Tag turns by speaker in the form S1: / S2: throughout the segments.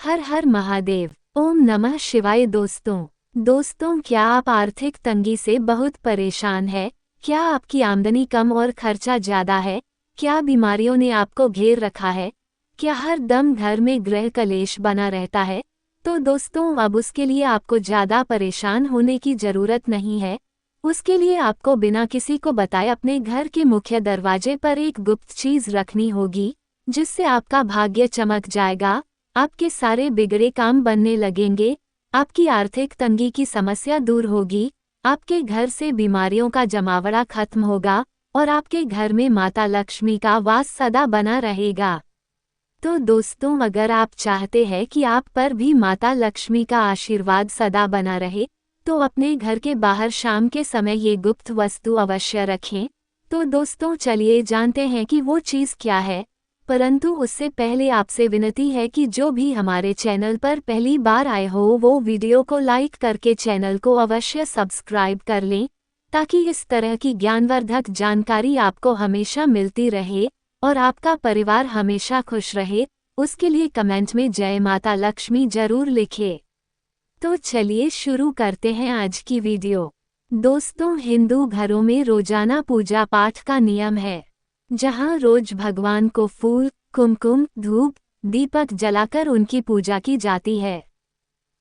S1: हर हर महादेव। ओम नमः शिवाय। दोस्तों क्या आप आर्थिक तंगी से बहुत परेशान हैं? क्या आपकी आमदनी कम और खर्चा ज्यादा है? क्या बीमारियों ने आपको घेर रखा है? क्या हर दम घर में गृह कलेश बना रहता है? तो दोस्तों अब उसके लिए आपको ज्यादा परेशान होने की जरूरत नहीं है। उसके लिए आपको बिना किसी को बताए अपने घर के मुख्य दरवाजे पर एक गुप्त चीज रखनी होगी, जिससे आपका भाग्य चमक जाएगा, आपके सारे बिगड़े काम बनने लगेंगे, आपकी आर्थिक तंगी की समस्या दूर होगी, आपके घर से बीमारियों का जमावड़ा खत्म होगा और आपके घर में माता लक्ष्मी का वास सदा बना रहेगा। तो दोस्तों अगर आप चाहते हैं कि आप पर भी माता लक्ष्मी का आशीर्वाद सदा बना रहे, तो अपने घर के बाहर शाम के समय ये गुप्त वस्तु अवश्य रखें। तो दोस्तों चलिए जानते हैं कि वो चीज़ क्या है। परंतु उससे पहले आपसे विनती है कि जो भी हमारे चैनल पर पहली बार आए हो वो वीडियो को लाइक करके चैनल को अवश्य सब्सक्राइब कर लें, ताकि इस तरह की ज्ञानवर्धक जानकारी आपको हमेशा मिलती रहे और आपका परिवार हमेशा खुश रहे। उसके लिए कमेंट में जय माता लक्ष्मी जरूर लिखें। तो चलिए शुरू करते हैं आज की वीडियो। दोस्तों हिंदू घरों में रोजाना पूजा पाठ का नियम है, जहां रोज भगवान को फूल, कुमकुम, धूप, दीपक जलाकर उनकी पूजा की जाती है।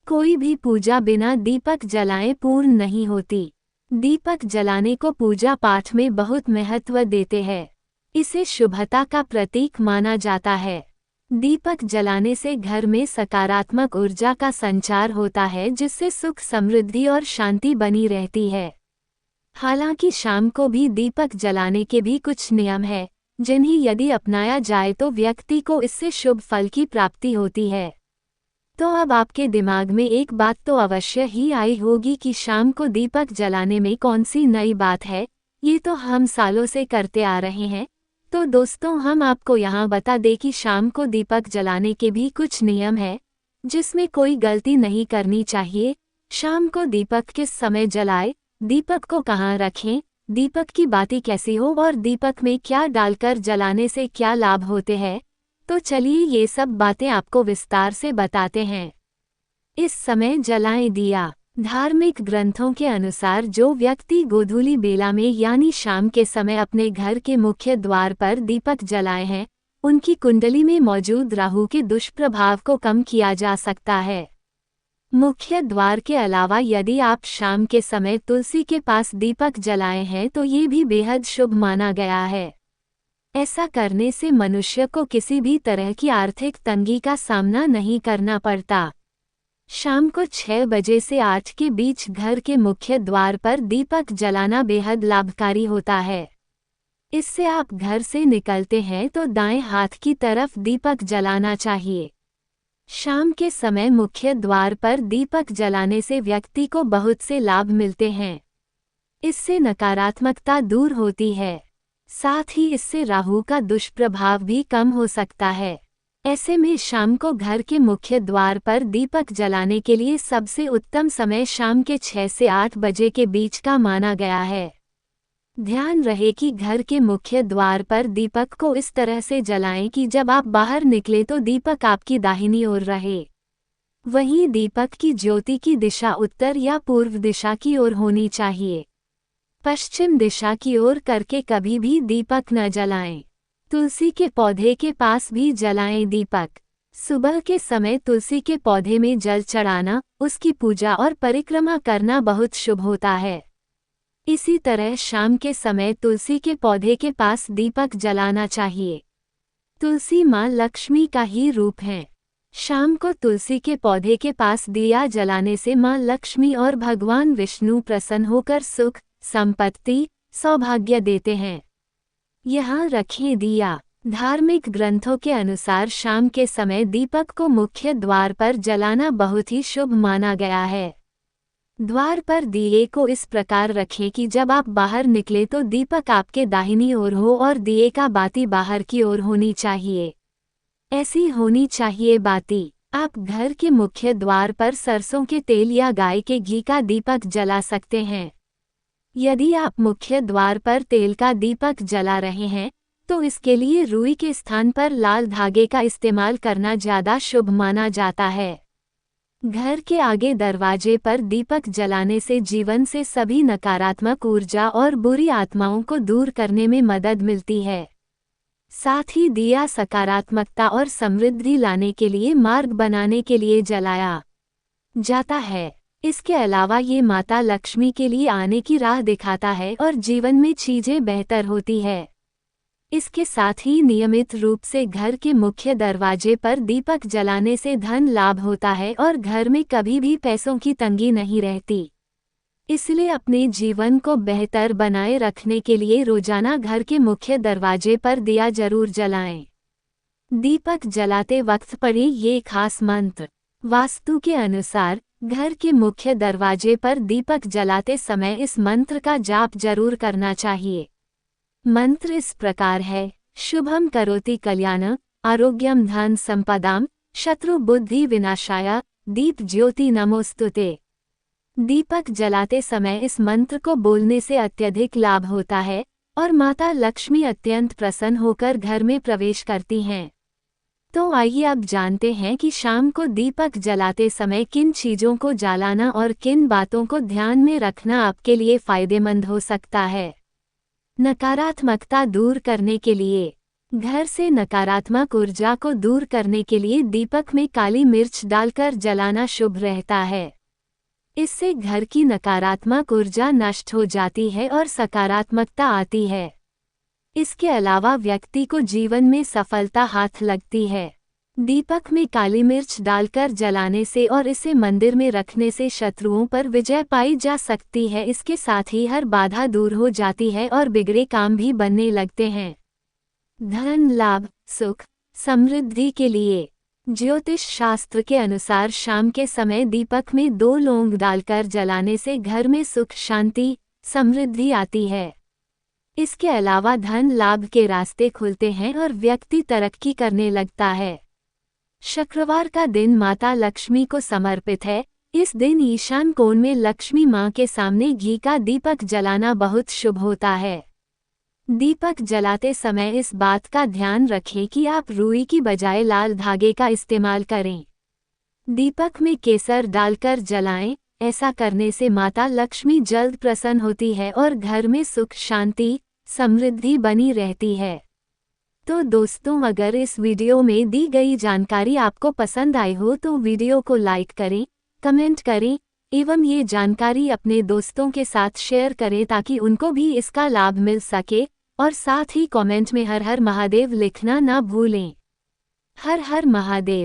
S1: कोई भी पूजा बिना दीपक जलाए पूर्ण नहीं होती। दीपक जलाने को पूजा पाठ में बहुत महत्व देते हैं। इसे शुभता का प्रतीक माना जाता है। दीपक जलाने से घर में सकारात्मक ऊर्जा का संचार होता है, जिससे सुख, समृद्धि और शांति बनी रहती है। हालांकि शाम को भी दीपक जलाने के भी कुछ नियम हैं, जिन्हें यदि अपनाया जाए तो व्यक्ति को इससे शुभ फल की प्राप्ति होती है। तो अब आपके दिमाग में एक बात तो अवश्य ही आई होगी कि शाम को दीपक जलाने में कौन सी नई बात है। ये तो हम सालों से करते आ रहे हैं। तो दोस्तों हम आपको यहाँ बता दें कि शाम को दीपक जलाने के भी कुछ नियम हैं, जिसमें कोई गलती नहीं करनी चाहिए। शाम को दीपक किस समय जलाए, दीपक को कहाँ रखें, दीपक की बाती कैसी हो और दीपक में क्या डालकर जलाने से क्या लाभ होते हैं, तो चलिए ये सब बातें आपको विस्तार से बताते हैं। इस समय जलाएं दिया। धार्मिक ग्रंथों के अनुसार जो व्यक्ति गोधूली बेला में यानी शाम के समय अपने घर के मुख्य द्वार पर दीपक जलाए हैं, उनकी कुंडली में मौजूद राहु के दुष्प्रभाव को कम किया जा सकता है। मुख्य द्वार के अलावा यदि आप शाम के समय तुलसी के पास दीपक जलाए हैं तो ये भी बेहद शुभ माना गया है। ऐसा करने से मनुष्य को किसी भी तरह की आर्थिक तंगी का सामना नहीं करना पड़ता। शाम को 6 बजे से 8 के बीच घर के मुख्य द्वार पर दीपक जलाना बेहद लाभकारी होता है। इससे आप घर से निकलते हैं तो दाएं हाथ की तरफ दीपक जलाना चाहिए। शाम के समय मुख्य द्वार पर दीपक जलाने से व्यक्ति को बहुत से लाभ मिलते हैं। इससे नकारात्मकता दूर होती है, साथ ही इससे राहु का दुष्प्रभाव भी कम हो सकता है। ऐसे में शाम को घर के मुख्य द्वार पर दीपक जलाने के लिए सबसे उत्तम समय शाम के 6 से 8 बजे के बीच का माना गया है। ध्यान रहे कि घर के मुख्य द्वार पर दीपक को इस तरह से जलाएं कि जब आप बाहर निकले तो दीपक आपकी दाहिनी ओर रहे। वहीं दीपक की ज्योति की दिशा उत्तर या पूर्व दिशा की ओर होनी चाहिए। पश्चिम दिशा की ओर करके कभी भी दीपक न जलाएं। तुलसी के पौधे के पास भी जलाएं दीपक। सुबह के समय तुलसी के पौधे में जल चढ़ाना, उसकी पूजा और परिक्रमा करना बहुत शुभ होता है। इसी तरह शाम के समय तुलसी के पौधे के पास दीपक जलाना चाहिए। तुलसी माँ लक्ष्मी का ही रूप है। शाम को तुलसी के पौधे के पास दिया जलाने से माँ लक्ष्मी और भगवान विष्णु प्रसन्न होकर सुख, संपत्ति, सौभाग्य देते हैं। यहाँ रखें दिया। धार्मिक ग्रंथों के अनुसार शाम के समय दीपक को मुख्य द्वार पर जलाना बहुत ही शुभ माना गया है। द्वार पर दिए को इस प्रकार रखें कि जब आप बाहर निकले तो दीपक आपके दाहिनी ओर हो और दिए का बाती बाहर की ओर होनी चाहिए। ऐसी होनी चाहिए बाती। आप घर के मुख्य द्वार पर सरसों के तेल या गाय के घी का दीपक जला सकते हैं। यदि आप मुख्य द्वार पर तेल का दीपक जला रहे हैं तो इसके लिए रुई के स्थान पर लाल धागे का इस्तेमाल करना ज़्यादा शुभ माना जाता है। घर के आगे दरवाजे पर दीपक जलाने से जीवन से सभी नकारात्मक ऊर्जा और बुरी आत्माओं को दूर करने में मदद मिलती है। साथ ही दिया सकारात्मकता और समृद्धि लाने के लिए मार्ग बनाने के लिए जलाया जाता है। इसके अलावा ये माता लक्ष्मी के लिए आने की राह दिखाता है और जीवन में चीजें बेहतर होती है। इसके साथ ही नियमित रूप से घर के मुख्य दरवाजे पर दीपक जलाने से धन लाभ होता है और घर में कभी भी पैसों की तंगी नहीं रहती। इसलिए अपने जीवन को बेहतर बनाए रखने के लिए रोजाना घर के मुख्य दरवाजे पर दिया जरूर जलाएं। दीपक जलाते वक्त पढ़े ये खास मंत्र। वास्तु के अनुसार घर के मुख्य दरवाजे पर दीपक जलाते समय इस मंत्र का जाप जरूर करना चाहिए। मंत्र इस प्रकार है: शुभम करोति कल्याण, आरोग्यम धन संपदाम, शत्रु बुद्धि विनाशाय, दीप ज्योति नमोस्तुते। दीपक जलाते समय इस मंत्र को बोलने से अत्यधिक लाभ होता है और माता लक्ष्मी अत्यंत प्रसन्न होकर घर में प्रवेश करती हैं। तो आइए अब जानते हैं कि शाम को दीपक जलाते समय किन चीज़ों को जलाना और किन बातों को ध्यान में रखना आपके लिए फायदेमंद हो सकता है। नकारात्मकता दूर करने के लिए घर से नकारात्मक ऊर्जा को दूर करने के लिए दीपक में काली मिर्च डालकर जलाना शुभ रहता है। इससे घर की नकारात्मक ऊर्जा नष्ट हो जाती है और सकारात्मकता आती है। इसके अलावा व्यक्ति को जीवन में सफलता हाथ लगती है। दीपक में काली मिर्च डालकर जलाने से और इसे मंदिर में रखने से शत्रुओं पर विजय पाई जा सकती है। इसके साथ ही हर बाधा दूर हो जाती है और बिगड़े काम भी बनने लगते हैं। धन लाभ, सुख, समृद्धि के लिए ज्योतिष शास्त्र के अनुसार शाम के समय दीपक में 2 लौंग डालकर जलाने से घर में सुख, शांति, समृद्धि आती है। इसके अलावा धन लाभ के रास्ते खुलते हैं और व्यक्ति तरक्की करने लगता है। शुक्रवार का दिन माता लक्ष्मी को समर्पित है। इस दिन ईशान कोण में लक्ष्मी मां के सामने घी का दीपक जलाना बहुत शुभ होता है। दीपक जलाते समय इस बात का ध्यान रखें कि आप रुई की बजाय लाल धागे का इस्तेमाल करें। दीपक में केसर डालकर जलाएं। ऐसा करने से माता लक्ष्मी जल्द प्रसन्न होती है और घर में सुख, शांति, समृद्धि बनी रहती है। तो दोस्तों, अगर इस वीडियो में दी गई जानकारी आपको पसंद आई हो तो वीडियो को लाइक करें, कमेंट करें एवं ये जानकारी अपने दोस्तों के साथ शेयर करें ताकि उनको भी इसका लाभ मिल सके। और साथ ही कमेंट में हर हर महादेव लिखना ना भूलें। हर हर महादेव।